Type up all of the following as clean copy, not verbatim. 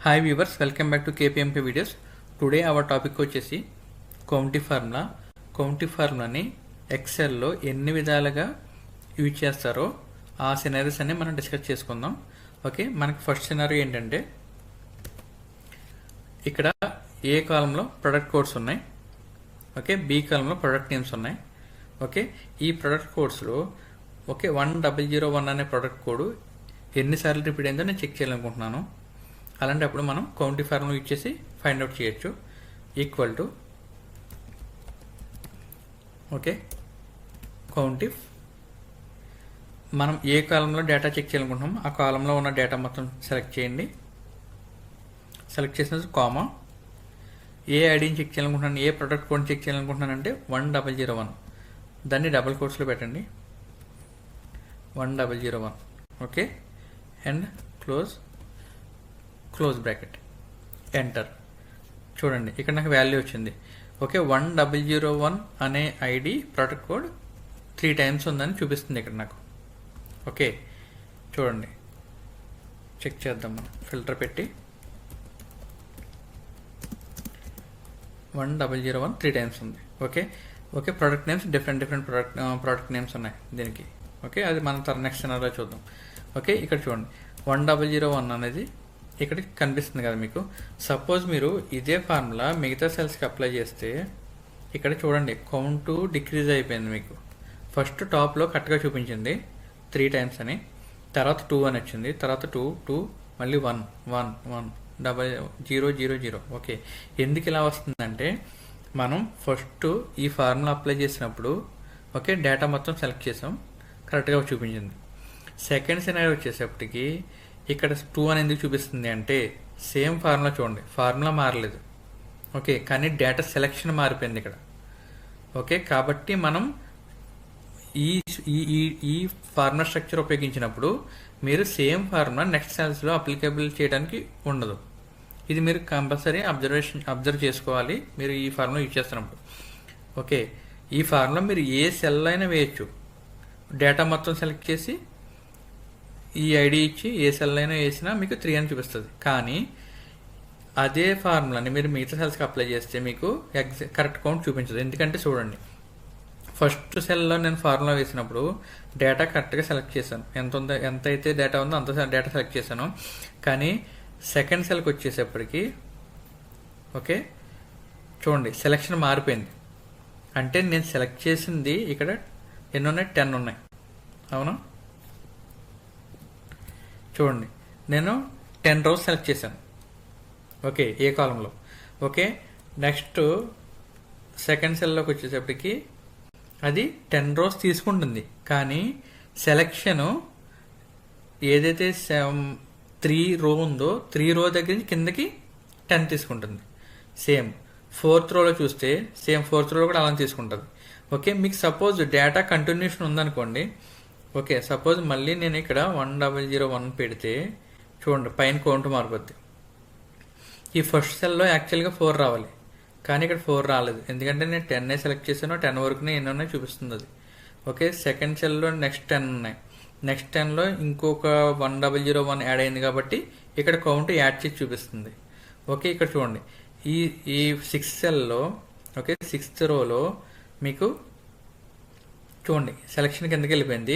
Hi viewers, welcome back to KPMK videos. Today our topic వచ్చేసి count if formula. కౌంటిఫ్ ఫార్ములాని ఎక్సెల్లో ఎన్ని విధాలుగా use చేస్తారో ఆ సినారీస్ అన్ని మనం డిస్కస్ చేసుకుందాం. ఓకే, మనకి ఫస్ట్ సినారీ ఏంటంటే ఇక్కడ ఏ కాలంలో ప్రొడక్ట్ కోడ్స్ ఉన్నాయి, ఓకే, బి కాలంలో ప్రొడక్ట్ నేమ్స్ ఉన్నాయి. ఓకే, ఈ ప్రొడక్ట్ కోడ్స్లో ఓకే 1001 అనే ప్రొడక్ట్ కోడ్ ఎన్నిసార్లు రిపీట్ అయిందో నేను చెక్ చేయాలనుకుంటున్నాను. అలాంటప్పుడు మనం కౌంటిఫ్ ఫార్ములా యూజ్ చేసి ఫైండ్ అవుట్ చేయొచ్చు. ఈక్వల్ టు ఓకే కౌంటిఫ్, మనం ఏ కాలంలో డేటా చెక్ చేయాలనుకుంటున్నాం ఆ కాలంలో ఉన్న డేటా మొత్తం సెలెక్ట్ చేయండి. సెలెక్ట్ చేసిన కామా, ఏ ఐడిని చెక్ చేయాలనుకుంటున్నాను, ఏ ప్రొడక్ట్ కోడ్ చెక్ చేయాలనుకుంటున్నాను అంటే 1001, దాన్ని డబుల్ కోట్స్లో పెట్టండి 1001. Okay, and close bracket, enter. చూడండి ఇక్కడ నాకు వాల్యూ వచ్చింది. ఓకే, 1001 అనే ఐడి ప్రొడక్ట్ కోడ్ 3 times ఉందని చూపిస్తుంది ఇక్కడ నాకు. ఓకే, చూడండి చెక్ చేద్దాం. మనం ఫిల్టర్ పెట్టి 1001 3 times ఉంది. Okay okay product names different product names ఉన్నాయి దీనికి. ఓకే, అది మనం నెక్స్ట్ సినారీలో చూద్దాం. ఓకే, ఇక్కడ చూడండి 1001 అనేది ఇక్కడ కనిపిస్తుంది కదా మీకు. సపోజ్ మీరు ఇదే ఫార్ములా మిగతా సెల్స్కి అప్లై చేస్తే ఇక్కడ చూడండి కౌంట్ డిక్రీజ్ అయిపోయింది మీకు. ఫస్ట్ టాప్లో కరెక్ట్గా చూపించింది 3 times అని, తర్వాత 2 అని వచ్చింది, తర్వాత 2 మళ్ళీ 1 0 0 0. ఓకే, ఎందుకు ఇలా వస్తుందంటే మనం ఫస్ట్ ఈ ఫార్ములా అప్లై చేసినప్పుడు ఓకే డేటా మొత్తం సెలెక్ట్ చేసాం, కరెక్ట్గా చూపించింది. సెకండ్ సినారీ వచ్చేసప్పటికి ఇక్కడ 2 అని ఎందుకు చూపిస్తుంది అంటే సేమ్ ఫార్ములా చూడండి, ఫార్ములా మారలేదు. ఓకే, కానీ డేటా సెలెక్షన్ మారిపోయింది ఇక్కడ. ఓకే, కాబట్టి మనం ఈ ఈ ఈ ఫార్ములా స్ట్రక్చర్ ఉపయోగించినప్పుడు మీరు సేమ్ ఫార్ములా నెక్స్ట్ సెల్స్లో అప్లికేబుల్ చేయడానికి ఉండదు. ఇది మీరు కంపల్సరీ అబ్జర్వ్ చేసుకోవాలి మీరు ఈ ఫార్ములా యూజ్ చేస్తున్నప్పుడు. ఓకే, ఈ ఫార్ములా మీరు ఏ సెల్ అయినా వేయచ్చు. డేటా మొత్తం సెలెక్ట్ చేసి ఈ ఐడి ఇచ్చి ఏ సెల్ అయినా వేసినా మీకు 3 అని చూపిస్తుంది. కానీ అదే ఫార్ములాని మీరు మిగతా సెల్స్కి అప్లై చేస్తే మీకు కరెక్ట్ కౌంట్ చూపించదు. ఎందుకంటే చూడండి ఫస్ట్ సెల్లో నేను ఫార్ములా వేసినప్పుడు డేటా కరెక్ట్గా సెలెక్ట్ చేశాను, ఎంత అయితే డేటా ఉందో అంత డేటా సెలెక్ట్ చేశాను. కానీ సెకండ్ సెల్కి వచ్చేసేపటికి ఓకే చూడండి సెలెక్షన్ మారిపోయింది. అంటే నేను సెలెక్ట్ చేసింది ఇక్కడ ఎన్ని ఉన్నాయి, 10 ఉన్నాయి. అవునా, చూడండి నేను 10 rows సెలెక్ట్ చేశాను. ఓకే, ఏ కాలంలో. ఓకే, నెక్స్ట్ సెకండ్ సెల్లోకి వచ్చేసప్పటికి అది 10 rows తీసుకుంటుంది. కానీ సెలెక్షను ఏదైతే 3 row ఉందో 3 row దగ్గర నుంచి కిందకి 10 తీసుకుంటుంది. సేమ్ 4th rowలో చూస్తే సేమ్ 4th row కూడా అలా తీసుకుంటుంది. ఓకే, మీకు సపోజ్ డేటా కంటిన్యూషన్ ఉందనుకోండి. ఓకే, సపోజ్ మళ్ళీ నేను ఇక్కడ 1001 పెడితే చూడండి పైన కౌంట్ మారిపోద్ది. ఈ ఫస్ట్ సెల్లో యాక్చువల్గా 4 రావాలి, కానీ ఇక్కడ 4 రాలేదు. ఎందుకంటే నేను 10 సెలెక్ట్ చేశాను, 10 వరకునే ఎన్ని ఉన్నాయి చూపిస్తుంది అది. ఓకే, సెకండ్ సెల్లో నెక్స్ట్ 10 ఉన్నాయి, నెక్స్ట్ 10లో ఇంకొక 1001 యాడ్ అయింది కాబట్టి ఇక్కడ కౌంట్ యాడ్ చేసి చూపిస్తుంది. ఓకే, ఇక్కడ చూడండి ఈ 6th సెల్లో ఓకే 6th rowలో మీకు చూడండి సెలక్షన్ కిందకి వెళ్ళిపోయింది.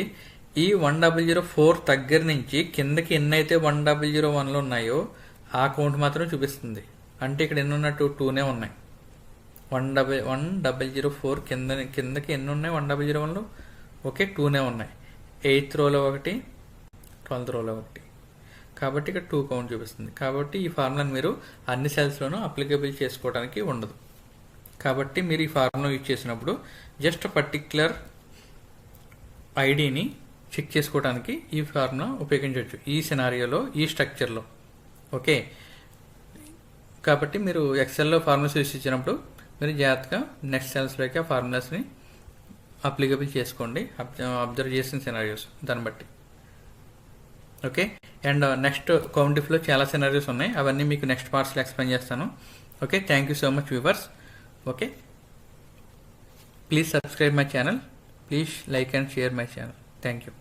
ఈ 1004 దగ్గర నుంచి కిందకి ఎన్నైతే 1001లో ఉన్నాయో ఆ కౌంట్ మాత్రం చూపిస్తుంది. అంటే ఇక్కడ ఎన్ని ఉన్నట్టు 2నే ఉన్నాయి. 1004 కిందకి ఎన్ని ఉన్నాయి 1001లో? ఓకే 2నే ఉన్నాయి. 8th rowలో ఒకటి, 12th rowలో ఒకటి. కాబట్టి ఇక్కడ 2 కౌంట్ చూపిస్తుంది. కాబట్టి ఈ ఫార్ములాని మీరు అన్ని సెల్స్లోనూ అప్లికేబుల్ చేసుకోవడానికి ఉండదు. కాబట్టి మీరు ఈ ఫార్ములా యూజ్ చేసినప్పుడు జస్ట్ పర్టిక్యులర్ ఐడిని చెక్ చేసుకోవడానికి ఈ ఫార్ములా ఉపయోగించవచ్చు ఈ సినారియోలో, ఈ స్ట్రక్చర్లో. ఓకే, కాబట్టి మీరు ఎక్సెల్లో ఫార్ములాస్ యూజ్ చేసినప్పుడు మీరు జాగ్రత్తగా నెక్స్ట్ సెల్స్లోకి ఆ ఫార్ములాస్ని అప్లికేబుల్ చేసుకోండి, అబ్జర్వ్ చేసిన సినారియోస్ దాన్ని బట్టి. ఓకే, అండ్ నెక్స్ట్ కౌంటిఫ్లో చాలా సినారియోస్ ఉన్నాయి, అవన్నీ మీకు నెక్స్ట్ పార్ట్స్లో ఎక్స్ప్లెయిన్ చేస్తాను. Okay, thank you so much viewers. Okay, please subscribe my channel, please like and share my channel. Thank you.